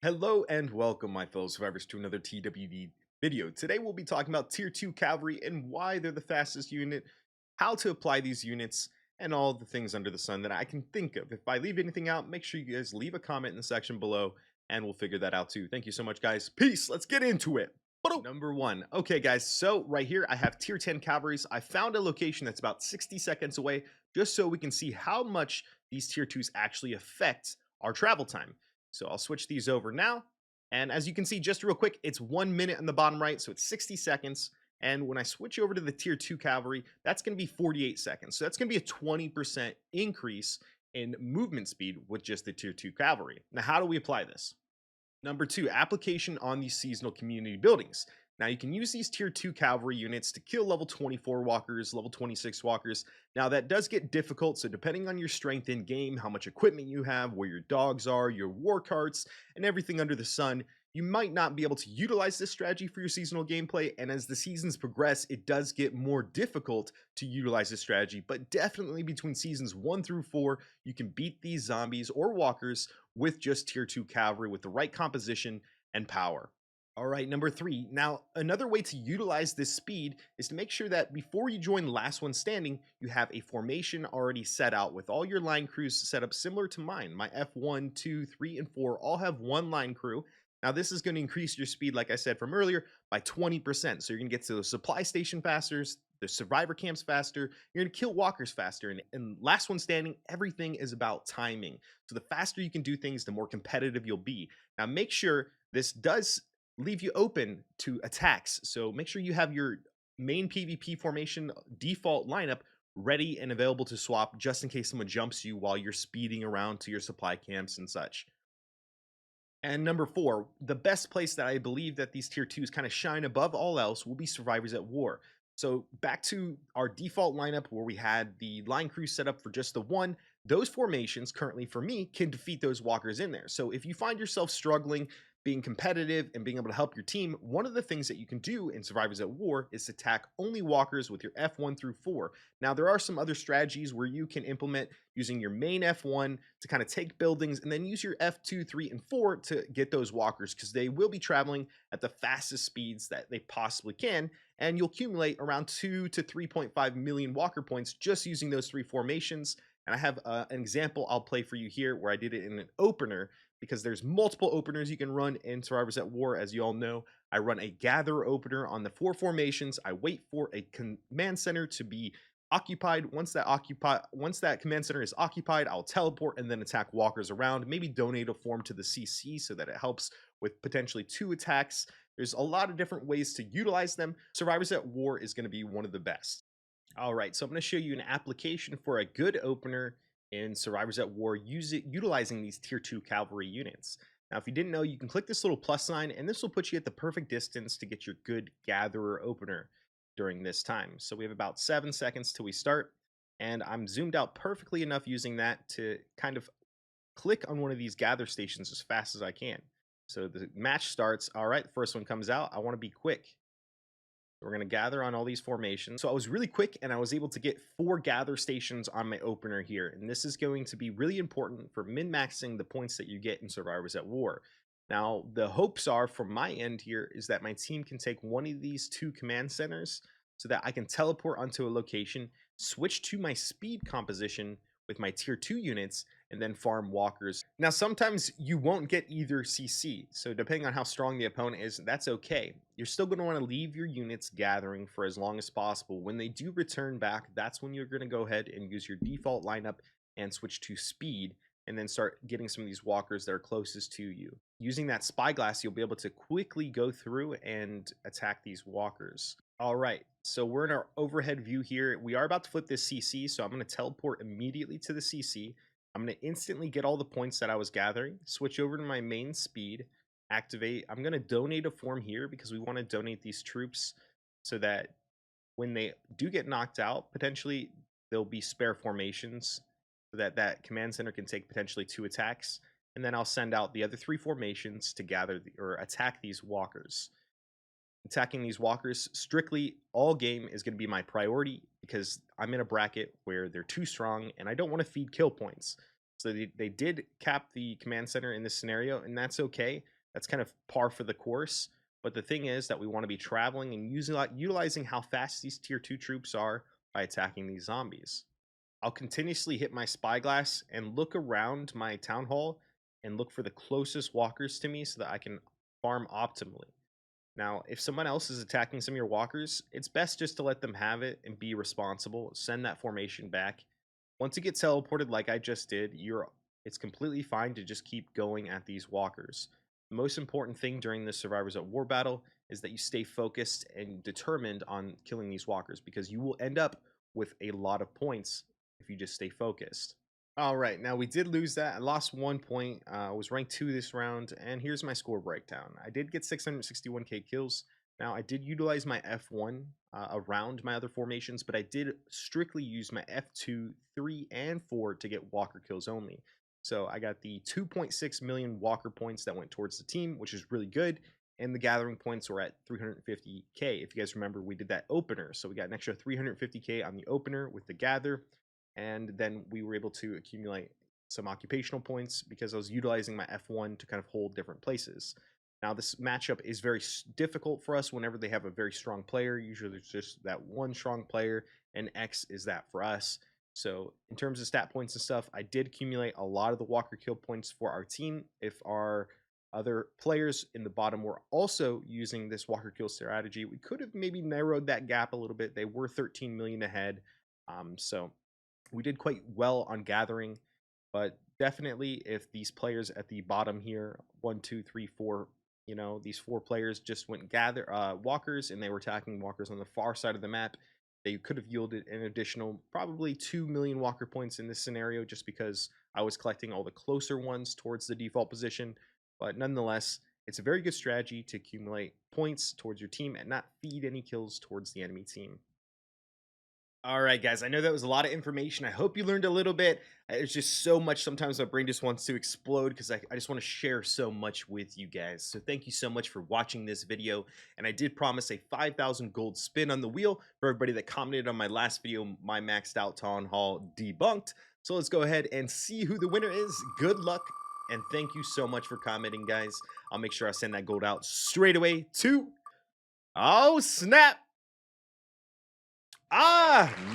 Hello and welcome, my fellow survivors, to another TWD video. Today we'll be talking about Tier 2 Cavalry and why they're the fastest unit, how to apply these units, and all the things under the sun that I can think of. If I leave anything out, make sure you guys leave a comment in the section below, and we'll figure that out too. Thank you so much, guys. Peace. Let's get into it. Number one. Okay, guys, so right here I have Tier 10 Cavalries. I found a location that's about 60 seconds away just so we can see how much these Tier 2s actually affect our travel time. So I'll switch these over now. And as you can see, just real quick, it's 1 minute on the bottom right, so it's 60 seconds. And when I switch over to the Tier 2 Cavalry, that's going to be 48 seconds. So that's going to be a 20% increase in movement speed with just the Tier 2 Cavalry. Now, how do we apply this? Number two, application on these seasonal community buildings. Now you can use these tier 2 cavalry units to kill level 24 walkers, level 26 walkers. Now that does get difficult, so depending on your strength in game, how much equipment you have, where your dogs are, your war carts, and everything under the sun, you might not be able to utilize this strategy for your seasonal gameplay, and as the seasons progress, it does get more difficult to utilize this strategy, but definitely between seasons 1 through 4, you can beat these zombies or walkers with just tier 2 cavalry with the right composition and power. All right, number three. Now, another way to utilize this speed is to make sure that before you join last one standing, you have a formation already set out with all your line crews set up similar to mine. My F1, 2, 3, and 4 all have one line crew. Now, this is going to increase your speed, like I said from earlier, by 20%. So you're going to get to the supply station faster, the survivor camps faster, you're going to kill walkers faster. And last one standing, everything is about timing. So the faster you can do things, the more competitive you'll be. Now, make sure this does leave you open to attacks. So make sure you have your main PvP formation default lineup ready and available to swap just in case someone jumps you while you're speeding around to your supply camps and such. And number four, the best place that I believe that these tier 2s kind of shine above all else will be Survivors at War. So back to our default lineup where we had the line crew set up for just the one, those formations currently for me can defeat those walkers in there. So if you find yourself struggling, being competitive and being able to help your team, one of the things that you can do in Survivors at War is attack only walkers with your F1 through 4. Now, there are some other strategies where you can implement using your main F1 to kind of take buildings and then use your F2, 3, and 4 to get those walkers because they will be traveling at the fastest speeds that they possibly can, and you'll accumulate around 2 to 3.5 million walker points just using those three formations. And I have an example I'll play for you here where I did it in an opener because there's multiple openers you can run in Survivors at War. As you all know, I run a gather opener on the 4 formations. I wait for a command center to be occupied. Once that command center is occupied, I'll teleport and then attack walkers around. Maybe donate a form to the CC so that it helps with potentially 2 attacks. There's a lot of different ways to utilize them. Survivors at War is going to be one of the best. All right, so I'm going to show you an application for a good opener in Survivors at War utilizing these tier 2 cavalry units. Now, if you didn't know, you can click this little plus sign, and this will put you at the perfect distance to get your good gatherer opener during this time. So we have about 7 seconds till we start, and I'm zoomed out perfectly enough using that to kind of click on one of these gather stations as fast as I can. So the match starts. All right, the first one comes out. I want to be quick. We're going to gather on all these formations. So I was really quick and I was able to get 4 gather stations on my opener here. And this is going to be really important for min-maxing the points that you get in Survivors at War. Now, the hopes are from my end here is that my team can take one of these 2 command centers so that I can teleport onto a location, switch to my speed composition with my tier 2 units, and then farm walkers. Now, sometimes you won't get either CC, so depending on how strong the opponent is, that's okay. You're still going to want to leave your units gathering for as long as possible. When they do return back, that's when you're going to go ahead and use your default lineup and switch to speed, and then start getting some of these walkers that are closest to you. Using that spyglass, you'll be able to quickly go through and attack these walkers. All right, so we're in our overhead view here. We are about to flip this CC, so I'm going to teleport immediately to the CC. I'm going to instantly get all the points that I was gathering, switch over to my main speed, activate. I'm going to donate a form here because we want to donate these troops so that when they do get knocked out, potentially there'll be spare formations so that that command center can take potentially 2 attacks. And then I'll send out the other 3 formations to gather or attack these walkers. Attacking these walkers strictly all game is going to be my priority because I'm in a bracket where they're too strong and I don't want to feed kill points. So they did cap the command center in this scenario, and that's okay. That's kind of par for the course. But the thing is that we want to be traveling and utilizing how fast these tier 2 troops are by attacking these zombies. I'll continuously hit my spyglass and look around my town hall and look for the closest walkers to me so that I can farm optimally. Now, if someone else is attacking some of your walkers, it's best just to let them have it and be responsible. Send that formation back. Once it gets teleported like I just did, it's completely fine to just keep going at these walkers. The most important thing during this Survivors at War battle is that you stay focused and determined on killing these walkers, because you will end up with a lot of points if you just stay focused. All right, now we did lose that. I lost 1 point. I was ranked 2 this round, and here's my score breakdown. I did get 661k kills. Now, I did utilize my F1 around my other formations, but I did strictly use my F2, 3, and 4 to get walker kills only. So I got the 2.6 million walker points that went towards the team, which is really good, and the gathering points were at 350k. If you guys remember, we did that opener, so we got an extra 350k on the opener with the gather. And then we were able to accumulate some occupational points because I was utilizing my F1 to kind of hold different places. Now, this matchup is very difficult for us whenever they have a very strong player. Usually there's just that one strong player, and X is that for us. So in terms of stat points and stuff, I did accumulate a lot of the walker kill points for our team. If our other players in the bottom were also using this walker kill strategy, we could have maybe narrowed that gap a little bit. They were 13 million ahead. So we did quite well on gathering, but definitely if these players at the bottom here, 1, 2, 3, 4, these 4 players just went walkers, and they were attacking walkers on the far side of the map, they could have yielded an additional probably 2 million walker points in this scenario, just because I was collecting all the closer ones towards the default position. But nonetheless, it's a very good strategy to accumulate points towards your team and not feed any kills towards the enemy team. All right, guys, I know that was a lot of information. I hope you learned a little bit. It's just so much. Sometimes my brain just wants to explode because I just want to share so much with you guys. So thank you so much for watching this video. And I did promise a 5,000 gold spin on the wheel for everybody that commented on my last video, my maxed out Town Hall debunked. So let's go ahead and see who the winner is. Good luck. And thank you so much for commenting, guys. I'll make sure I send that gold out straight away to... Oh, snap!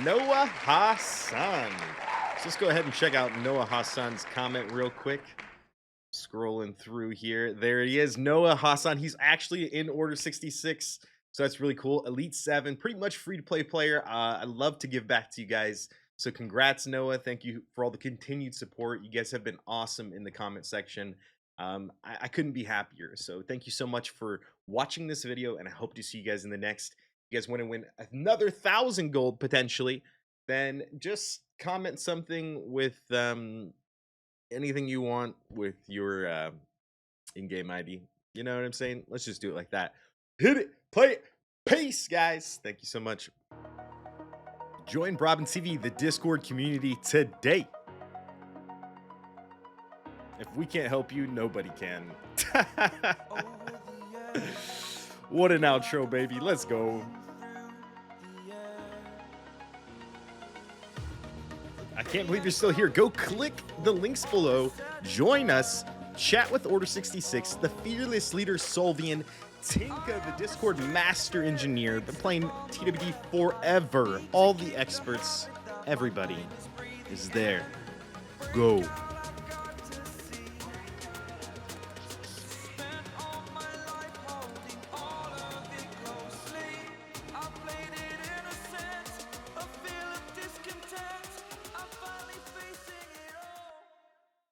Noah Hassan. So let's go ahead and check out Noah Hassan's comment real quick. Scrolling through here. There he is, Noah Hassan. He's actually in Order 66, so that's really cool. Elite 7, pretty much free-to-play player. I love to give back to you guys. So congrats, Noah. Thank you for all the continued support. You guys have been awesome in the comment section. I couldn't be happier. So thank you so much for watching this video, and I hope to see you guys in the next. You guys want to win another 1,000 gold potentially, then just comment something with anything you want with your in-game ID. You know what I'm saying? Let's just do it like that. Hit it, play it, peace, guys. Thank you so much. Join BrobbenTV, the Discord community today. If we can't help you, nobody can. What an outro, baby. Let's go. I can't believe you're still here. Go click the links below. Join us. Chat with Order 66, the fearless leader Solvian, Tinka, the Discord master engineer. Been playing TWD forever. All the experts, everybody is there. Go.